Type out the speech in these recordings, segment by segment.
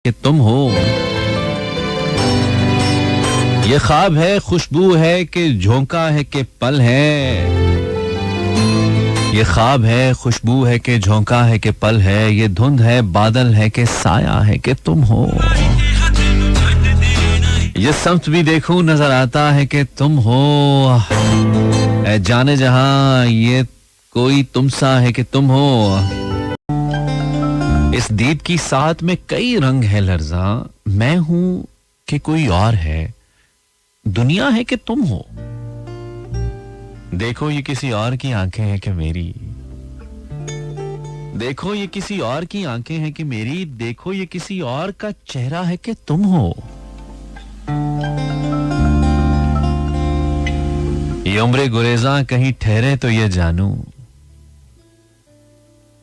कि तुम हो, ये ख्वाब है खुशबू है कि झोंका है कि पल है, ये ख्वाब है खुशबू है कि झोंका है कि पल है, ये धुंध है बादल है कि साया है कि तुम हो, ये समत भी देखूं नजर आता है कि तुम हो, ऐ जाने जहां ये कोई तुम सा है कि तुम हो। इस दीद की साथ में कई रंग है लर्जा, मैं हूं कि कोई और है, दुनिया है कि तुम हो, देखो ये किसी और की आंखें हैं कि मेरी, देखो ये किसी और की आंखें हैं कि मेरी, देखो ये किसी और का चेहरा है कि तुम हो, ये उम्र गुरेजा कहीं ठहरे तो ये जानू,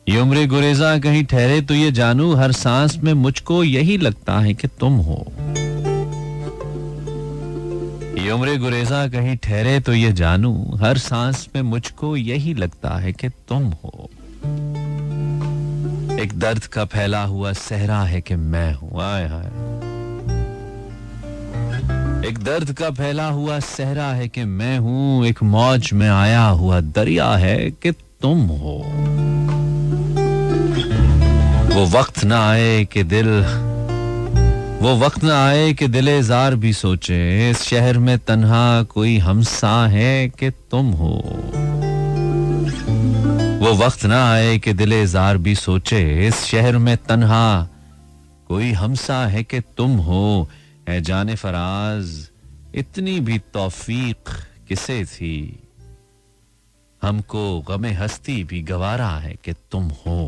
ये उम्र गुरेजा कहीं ठहरे तो ये जानू, हर सांस में मुझको यही लगता है कि तुम हो, ये उम्र गुरेजा कहीं ठहरे तो ये जानू, हर सांस में मुझको यही लगता है कि तुम हो, एक दर्द का फैला हुआ सहरा है कि मैं हूं, आए हाय, एक दर्द का फैला हुआ सहरा है कि मैं हूं, एक मौज में आया हुआ दरिया है कि तुम हो, वो वक्त ना आए कि दिल, वो वक्त ना आए कि दिले जार भी सोचे, इस शहर में तन्हा कोई हमसा है कि तुम हो, वो वक्त ना आए कि दिले जार भी सोचे, इस शहर में तन्हा कोई हमसा है कि तुम हो, ऐ जाने फराज इतनी भी तौफीक किसे थी, हमको गमे हस्ती भी गवारा है कि तुम हो।